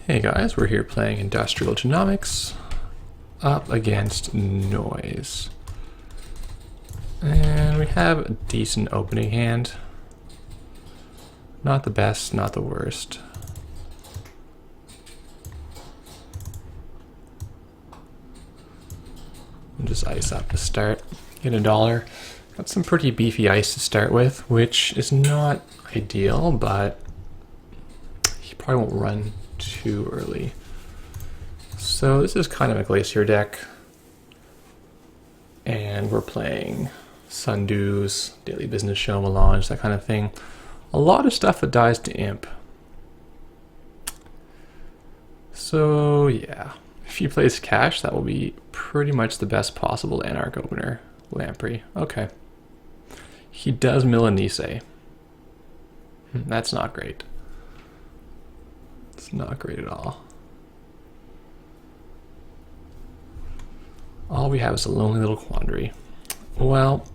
Hey guys, we're here playing Industrial Genomics up against Noise. And we have a decent opening hand. Not the best, not the worst. We'll just ice up to start. Get $1. Got some pretty beefy ice to start with, which is not ideal, but he probably won't run too early. So this is kind of a glacier deck, and we're playing Sundews, Daily Business Show, Melange, that kind of thing. A lot of stuff that dies to imp. So yeah, if he plays cash, that will be pretty much the best possible Anarch opener. Lamprey, okay. He does Milanese. That's not great. It's not great at all. All we have is a lonely little quandary. Well,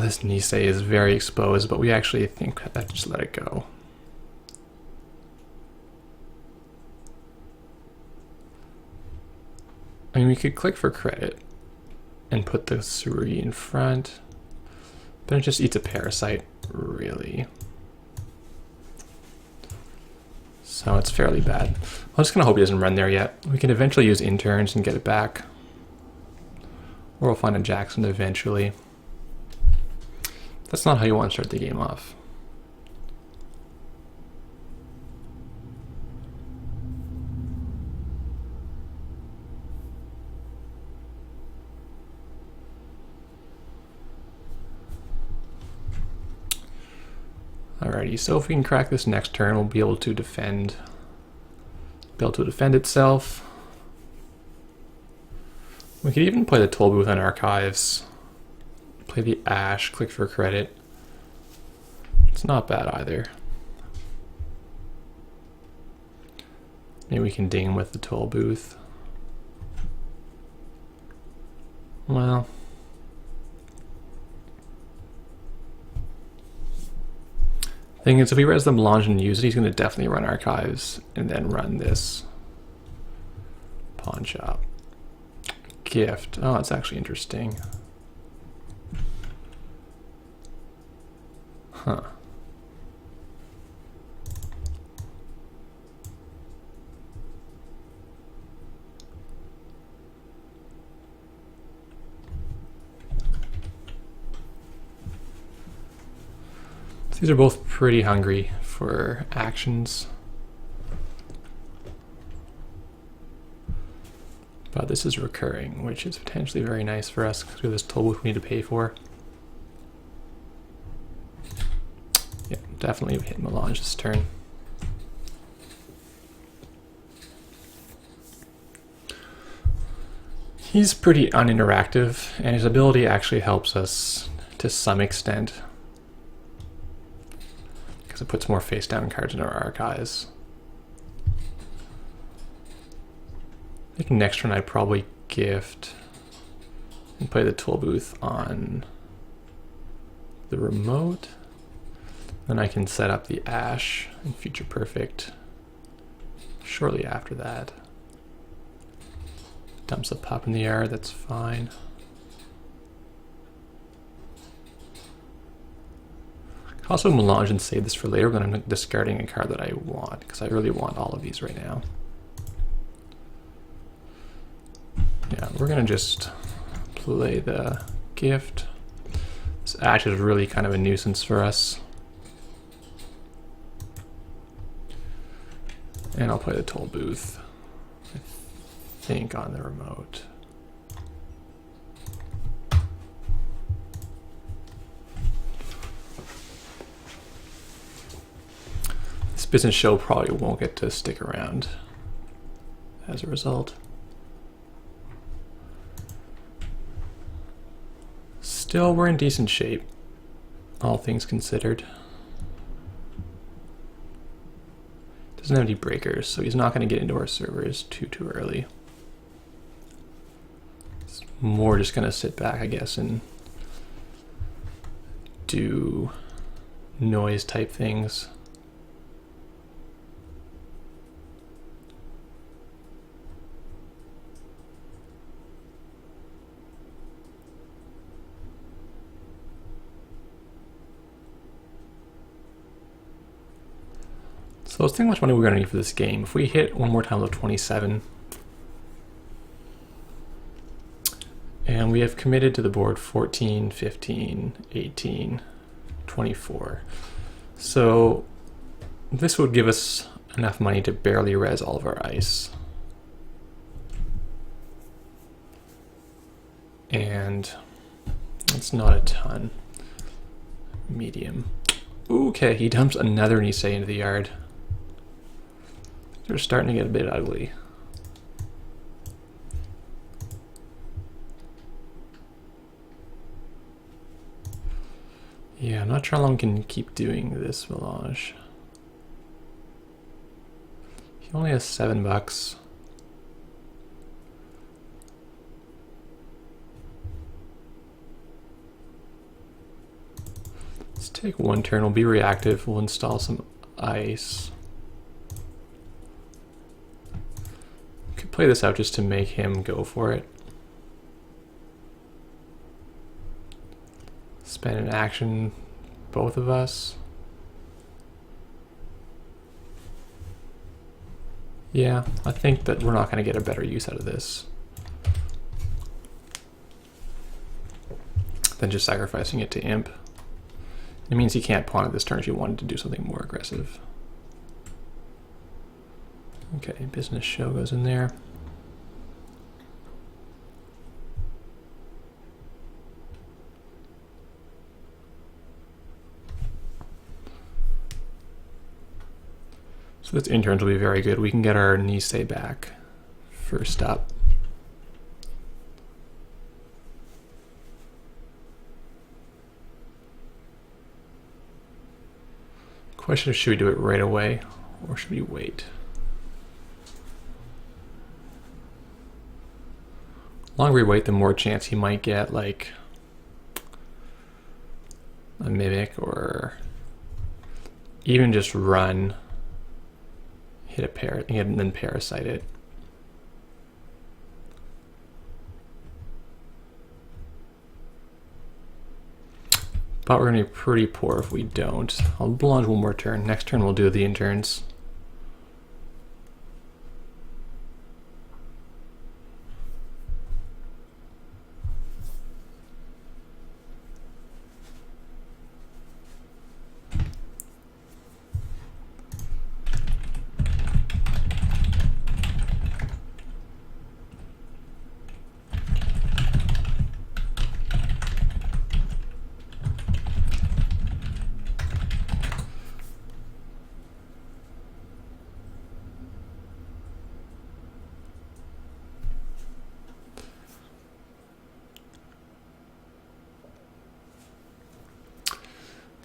this Nice is very exposed, but we actually think that just let it go. I mean, we could click for credit and put the Suri in front, but it just eats a parasite, really. So it's fairly bad. I'm just gonna hope he doesn't run there yet. We can eventually use interns and get it back. Or we'll find a Jackson eventually. That's not how you want to start the game off. Alrighty, so if we can crack this next turn, we'll be able to defend itself. We could even play the toll booth on archives. Play the ash, click for credit. It's not bad either. Maybe we can ding with the toll booth. Well, thing is, if he res the Melange and use it, he's going to definitely run archives and then run this pawn shop. Gift. Oh, it's actually interesting. Huh. These are both pretty hungry for actions. But this is recurring, which is potentially very nice for us because we have this toll booth we need to pay for. Yeah, definitely hit Melange this turn. He's pretty uninteractive, and his ability actually helps us to some extent. Because it puts more face-down cards in our archives. I think next turn I'd probably gift and play the toll booth on the remote. Then I can set up the ash and future perfect shortly after that. Dumps a pup in the air, that's fine. Also Melange and save this for later, but I'm discarding a card that I want because I really want all of these right now. Yeah, we're gonna just play the gift. This ash is really kind of a nuisance for us. And I'll play the toll booth, I think, on the remote. This business show probably won't get to stick around as a result. Still, we're in decent shape, all things considered. Doesn't have any breakers, so he's not going to get into our servers too early. It's more just going to sit back, I guess, and do noise type things. So let's think how much money we're going to need for this game. If we hit one more time level 27, and we have committed to the board 14, 15, 18, 24. So this would give us enough money to barely res all of our ice. And that's not a ton. Medium. Okay, he dumps another Nisei into the yard. They're starting to get a bit ugly. Yeah, I'm not sure how long we can keep doing this melange. He only has $7. Let's take one turn. We'll be reactive. We'll install some ice. Could play this out just to make him go for it. Spend an action, both of us. Yeah, I think that we're not going to get a better use out of this than just sacrificing it to imp. It means he can't pawn it this turn if you wanted to do something more aggressive. Okay, business show goes in there. So this interns will be very good. We can get our Nisei back first up. Question is, should we do it right away or should we wait? The longer we wait, the more chance he might get like a mimic or even just run. Hit a pair and then parasite it. But we're gonna be pretty poor if we don't. I'll melange one more turn. Next turn we'll do the interns.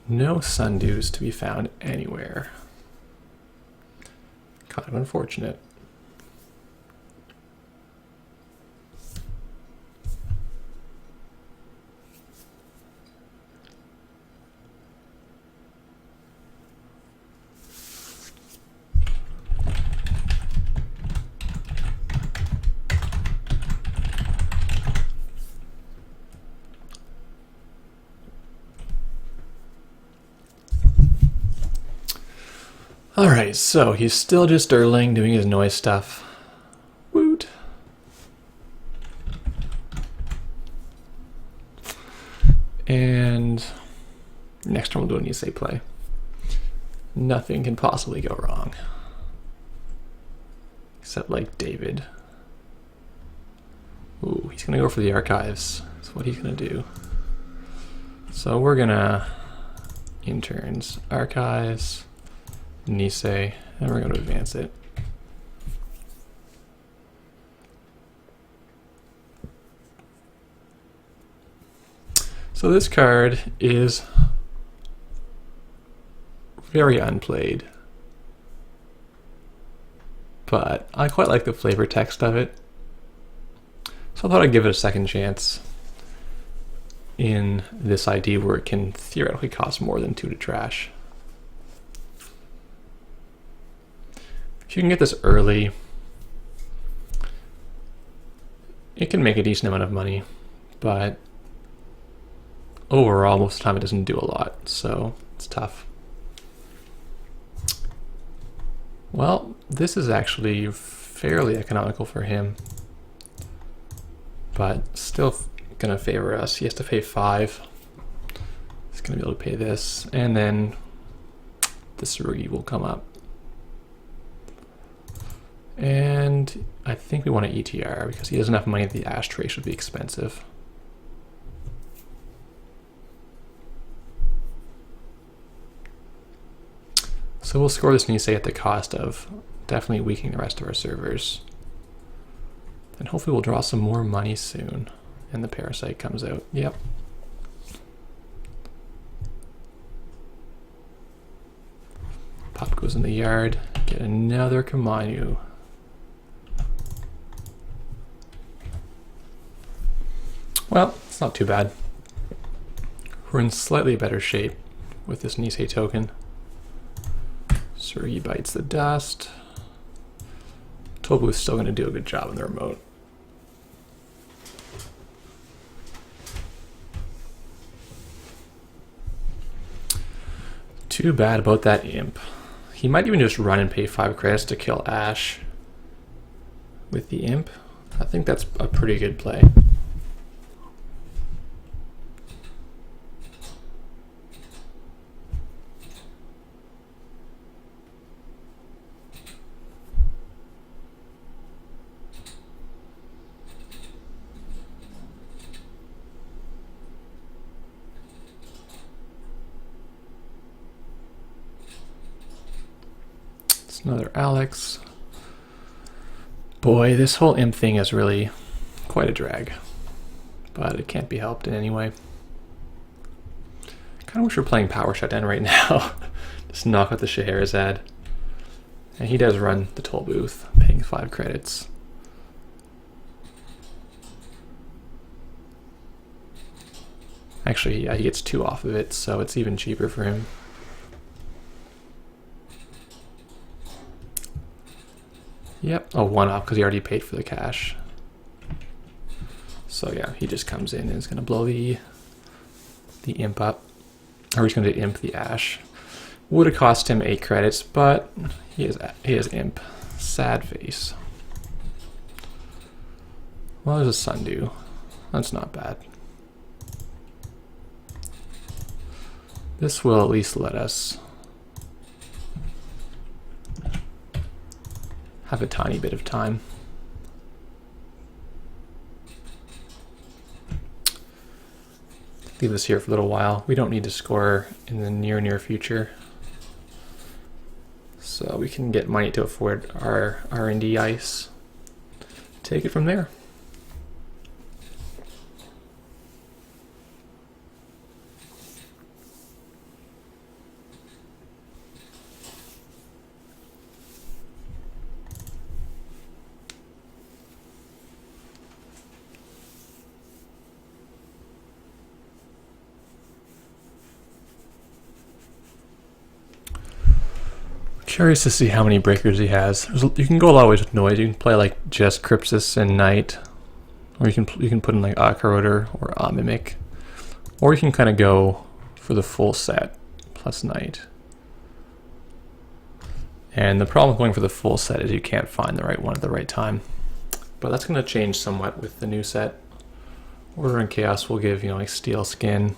No sundews to be found anywhere. Kind of unfortunate. Alright, so he's still just Erling doing his noise stuff. Woot. And next turn we'll do a Nisei play. Nothing can possibly go wrong. Except like David. Ooh, he's gonna go for the archives. That's what he's gonna do. So we're gonna interns, archives, Nisei, and we're going to advance it. So this card is very unplayed, but I quite like the flavor text of it, so I thought I'd give it a second chance. in this ID where it can theoretically cost more than 2 to trash. If you can get this early, it can make a decent amount of money, but overall, most of the time it doesn't do a lot, so it's tough. Well, this is actually fairly economical for him, but still gonna favor us. He has to pay 5. He's gonna be able to pay this, and then the Tsurugi will come up. And I think we want to ETR because he doesn't have money. The ashtray should be expensive. So we'll score this Nisei at the cost of definitely weakening the rest of our servers. And hopefully we'll draw some more money soon. And the parasite comes out. Yep. Pop goes in the yard. Get another Kamanu. Well, it's not too bad. We're in slightly better shape with this Nisei token. Tsurugi bites the dust. Tobu's still going to do a good job on the remote. Too bad about that imp. He might even just run and pay 5 credits to kill Ash with the imp. I think that's a pretty good play. Another Alix. Boy, this whole imp thing is really quite a drag, but it can't be helped in any way. Kind of wish we were playing Power Shutdown right now. Just knock out the Scheherazade. And he does run the toll booth, paying 5 credits. Actually, yeah, he gets 2 off of it, so it's even cheaper for him. Yep, oh, 1 off because he already paid for the cash. So yeah, he just comes in and is going to blow the imp up. Or he's going to imp the Ash. Would have cost him 8 credits, but he has imp. Sad face. Well, there's a Sundew. That's not bad. This will at least let us have a tiny bit of time. Leave this here for a little while. We don't need to score in the near future. So we can get money to afford our R&D ice. Take it from there. Curious to see how many breakers he has. You can go a lot of ways with noise. You can play like just Crypsis and Knight, or you can put in like Corroder or Mimic, or you can kind of go for the full set plus Knight. And the problem with going for the full set is you can't find the right one at the right time. But that's going to change somewhat with the new set. Order and Chaos will give, like Steel Skin.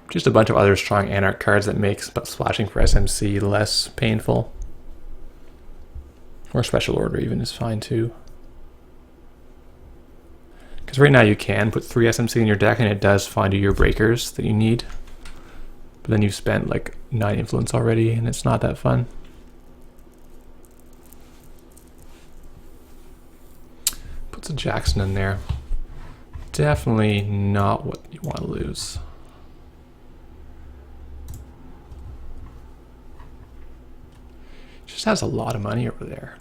Just a bunch of other strong Anarch cards that make splashing for SMC less painful. Or Special Order even is fine too. Because right now you can put 3 SMC in your deck and it does find you your breakers that you need. But then you've spent like 9 influence already and it's not that fun. Puts a Jackson in there. Definitely not what you want to lose. Just has a lot of money over there.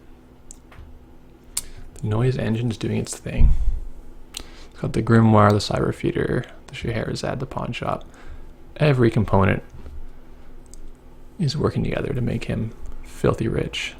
The noise engine's doing its thing. It's got the Grimoire, the Cyber Feeder, the Scheherazade, the pawn shop. Every component is working together to make him filthy rich.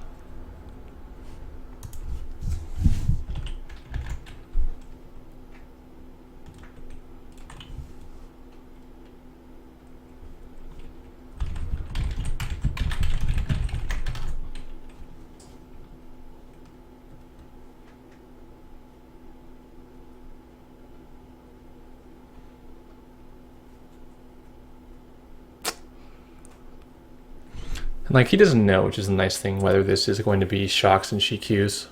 And like, he doesn't know, which is a nice thing, whether this is going to be shocks and ShiQs.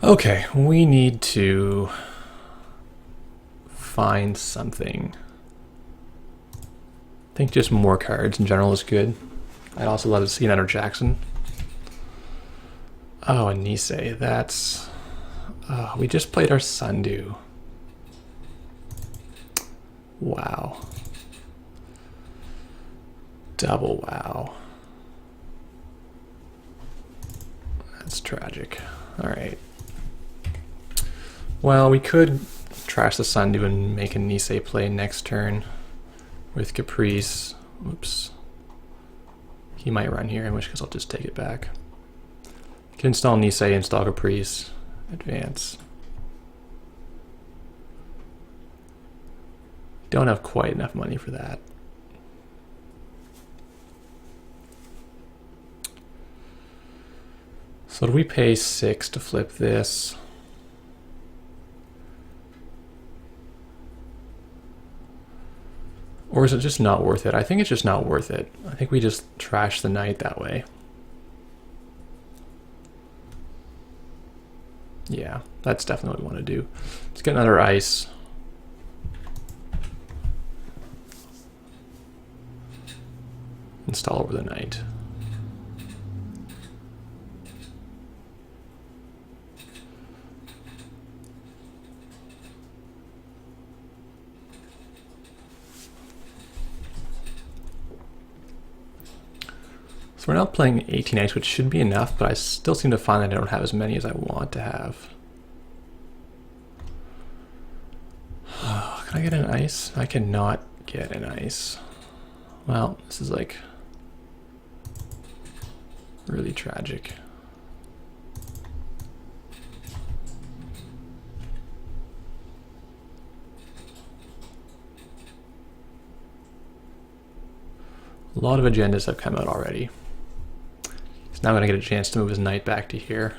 Okay, we need to find something. I think just more cards in general is good. I'd also love to see another Jackson. Oh, and Nisei, that's... we just played our Sundew. Wow. Double wow. That's tragic. Alright. Well, we could trash the Sundew and make a Nisei play next turn with Caprice. Oops. He might run here, in which case I'll just take it back. Can install Nisei, install Caprice, advance. Don't have quite enough money for that. So do we pay 6 to flip this? Or is it just not worth it? I think it's just not worth it. I think we just trash the knight that way. Yeah, that's definitely what we want to do. Let's get another ice. Install over the knight. So we're now playing 18 ice, which should be enough, but I still seem to find that I don't have as many as I want to have. Can I get an ice? I cannot get an ice. Well, this is like really tragic. A lot of agendas have come out already. Now I'm going to get a chance to move his knight back to here.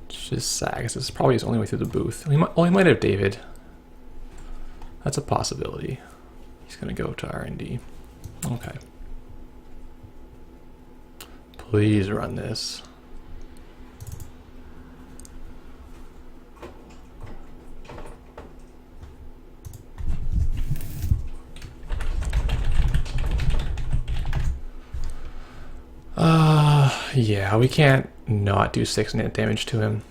It's just sad, because this is probably his only way through the booth. He might have David. That's a possibility. He's going to go to R&D. Okay. Please run this. Yeah, we can't not do 6 net damage to him.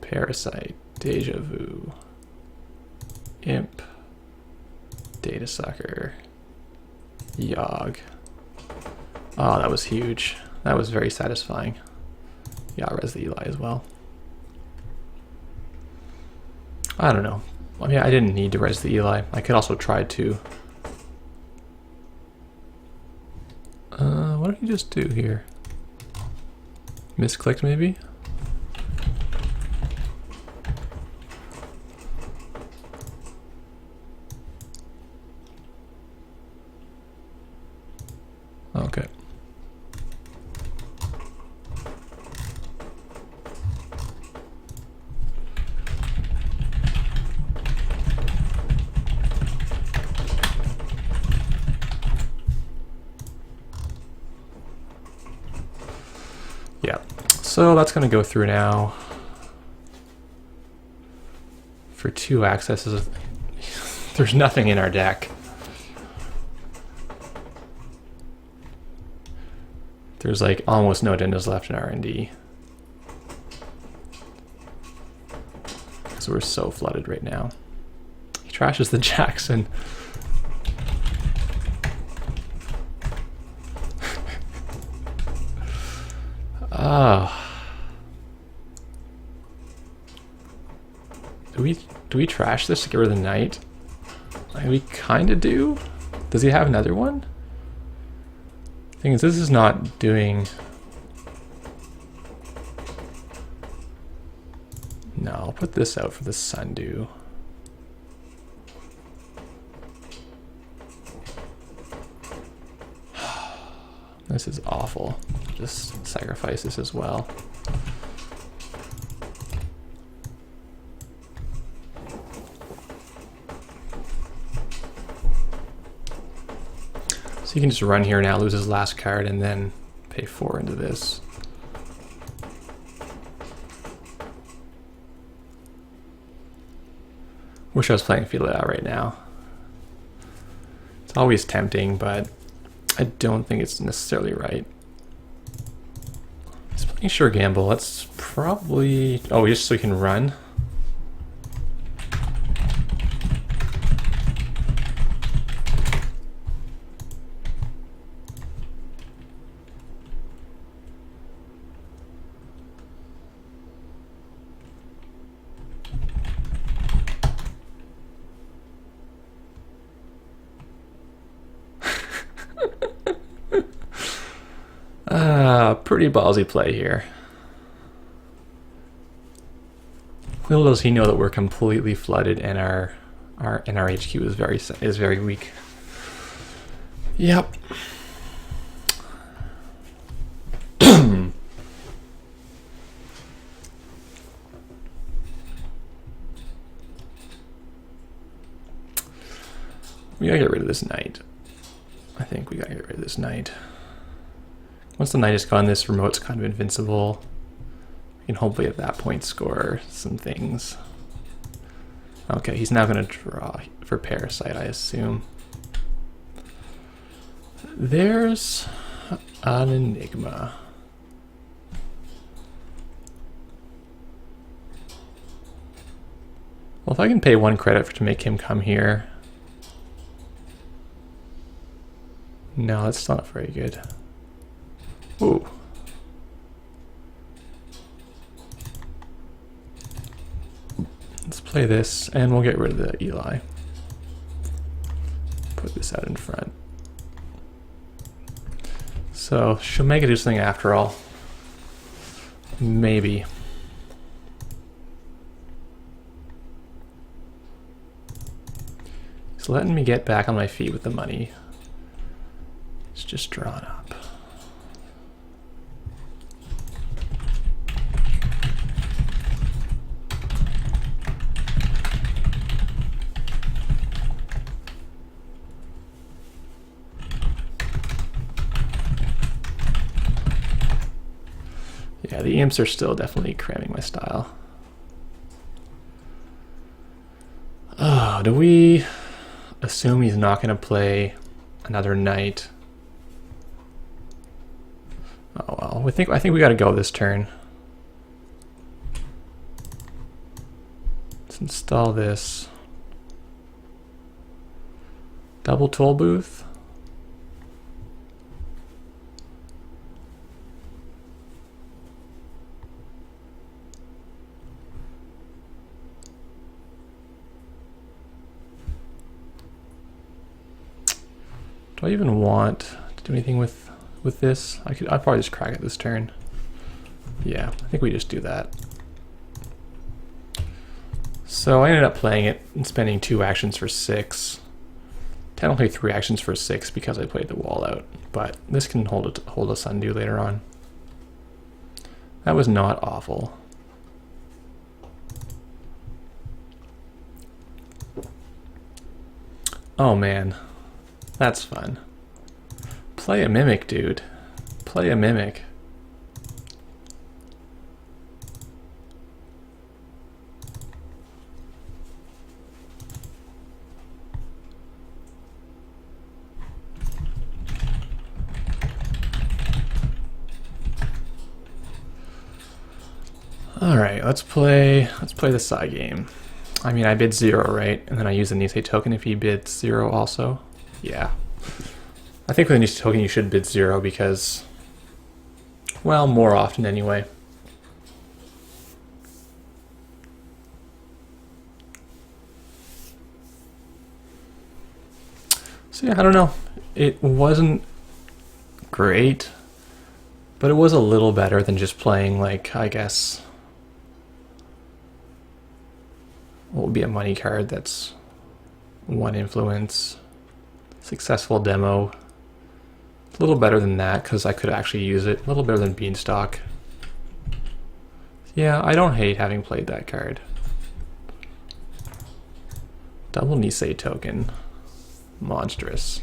Parasite, Deja Vu, Imp, Data Sucker, Yogg. Oh, that was huge. That was very satisfying. Yeah, res the Eli as well. I don't know. I mean, I didn't need to res the Eli. I could also try to. What did he just do here? Misclicked maybe? Okay. Yeah, so that's going to go through now. For 2 accesses, there's nothing in our deck. There's like almost no agendas left in R&D. Because we're so flooded right now. He trashes the Jackson. Ah. Do we trash this to get rid of the knight? We kind of do. Does he have another one? Thing is, this is not doing... No, I'll put this out for the sundew. This is awful. Just sacrifice this as well. So he can just run here now, lose his last card, and then pay 4 into this. Wish I was playing Feel It Out right now. It's always tempting, but I don't think it's necessarily right. He's playing Sure Gamble. That's probably... Oh, just so he can run. Pretty ballsy play here. Little does he know that we're completely flooded and our HQ is very weak. Yep. We gotta get rid of this knight. I think we gotta get rid of this knight. Once the knight is gone, this remote's kind of invincible. We can hopefully at that point score some things. Okay, he's now going to draw for Parasite, I assume. There's an Enigma. Well, if I can pay 1 credit to make him come here. No, that's not very good. Ooh. Let's play this, and we'll get rid of the Eli. Put this out in front. So, she'll make it do something after all. Maybe. He's letting me get back on my feet with the money. It's just drawn up. Yeah, the imps are still definitely cramming my style. Oh, do we assume he's not going to play another knight? Oh well, I think we got to go this turn. Let's install this. Double toll booth. Do I even want to do anything with this? I'd probably just crack it this turn. Yeah, I think we just do that. So I ended up playing it and spending 2 actions for 6. Technically 3 actions for 6 because I played the wall out, but this can hold a undo later on. That was not awful. Oh man. That's fun. Play a mimic, dude. Play a mimic. All right, let's play the side game. I mean, I bid 0, right? And then I use the Nisei token if he bids 0 also. Yeah. I think with the Nisei token you should bid 0 because, well, more often anyway. So yeah, I don't know. It wasn't great, but it was a little better than just playing, like, I guess, what would be a money card that's 1 influence, successful demo. A little better than that because I could actually use it. A little better than Beanstalk. Yeah, I don't hate having played that card. Double Nisei token. Monstrous.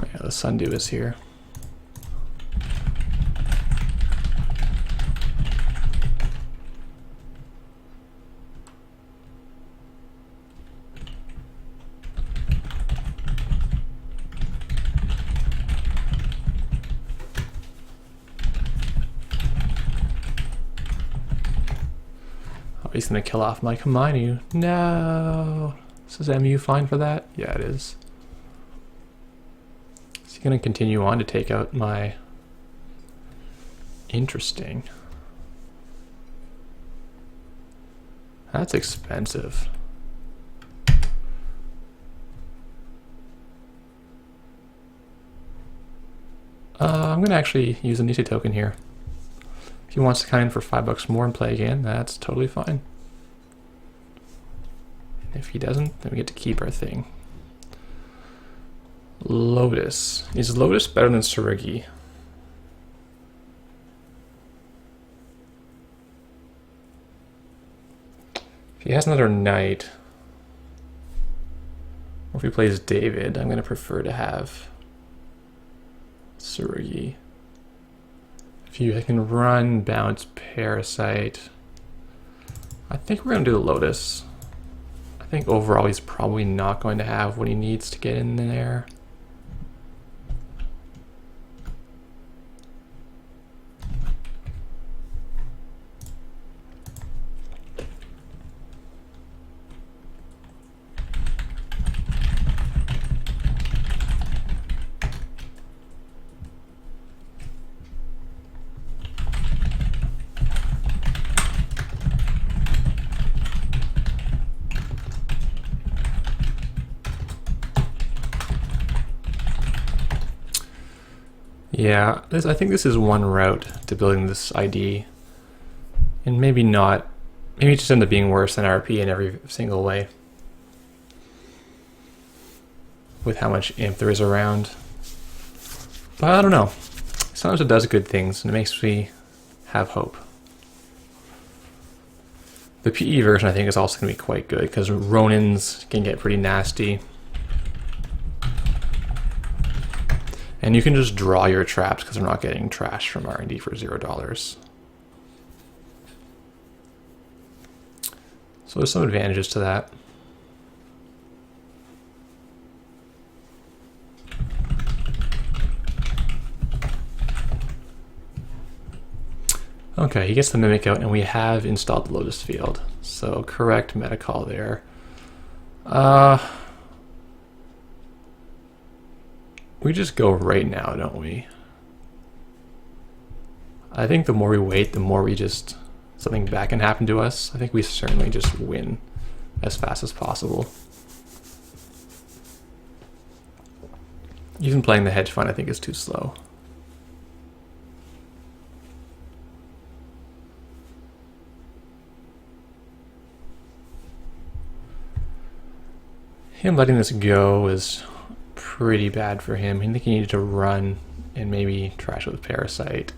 Oh yeah, the Sundew is here. Oh, he's gonna kill off my Kaminu. No! So is MU fine for that? Yeah, it is. Is he gonna continue on to take out my... Interesting. That's expensive. I'm gonna actually use a Nisei token here. If he wants to come in for $5 more and play again, that's totally fine. If he doesn't, then we get to keep our thing. Lotus. Is Lotus better than Tsurugi? If he has another knight, or if he plays David, I'm going to prefer to have Tsurugi. If you can run, bounce, Parasite, I think we're going to do the Lotus. I think overall he's probably not going to have what he needs to get in there. Yeah, I think this is one route to building this ID. And maybe not. Maybe it just ends up being worse than RP in every single way. With how much imp there is around. But I don't know. Sometimes it does good things and it makes me have hope. The PE version I think is also going to be quite good because Ronins can get pretty nasty. And you can just draw your traps because they're not getting trashed from R&D for $0. So there's some advantages to that. Okay, he gets the Mimic out and we have installed the Lotus Field. So correct meta call there. We just go right now, don't we? I think the more we wait, the more we just... something bad can happen to us. I think we certainly just win as fast as possible. Even playing the hedge fund I think is too slow. him letting this go is pretty bad for him. I think he needed to run and maybe trash with Parasite.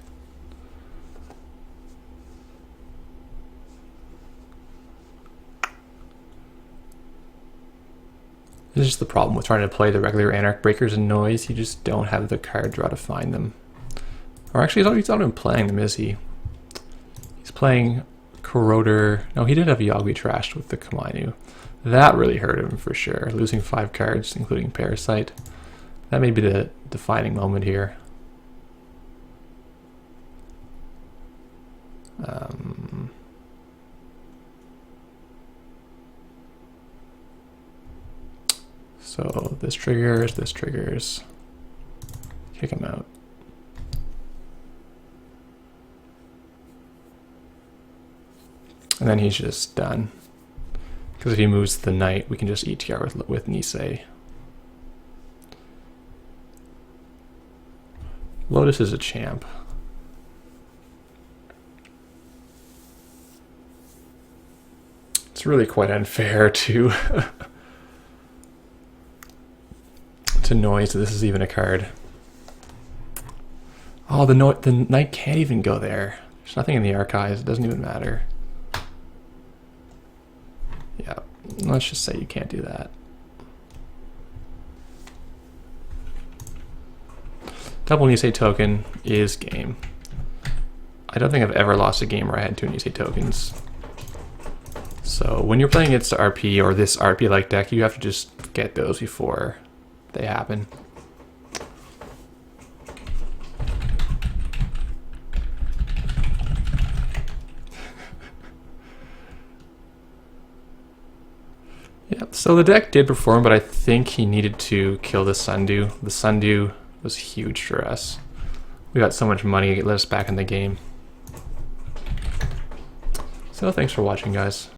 This is just the problem with trying to play the regular Anarch Breakers and Noise. You just don't have the card draw to find them. Or actually, he's not even playing them, is he? He's playing Corroder. No, he did have Yagui trashed with the Kamainu. That really hurt him for sure. Losing 5 cards, including Parasite. That may be the defining moment here. So this triggers, kick him out. And then he's just done. Because if he moves the knight, we can just ETR with Nisei. Lotus is a champ. It's really quite unfair to to Noise that this is even a card. Oh, the knight can't even go there. There's nothing in the archives. It doesn't even matter. Yeah, let's just say you can't do that. Double Nisei token is game. I don't think I've ever lost a game where I had 2 Nisei tokens. So when you're playing against the RP or this RP-like deck, you have to just get those before they happen. Yeah, so the deck did perform, but I think he needed to kill the Sundew. The Sundew was huge for us. We got so much money, it let us back in the game. So thanks for watching, guys.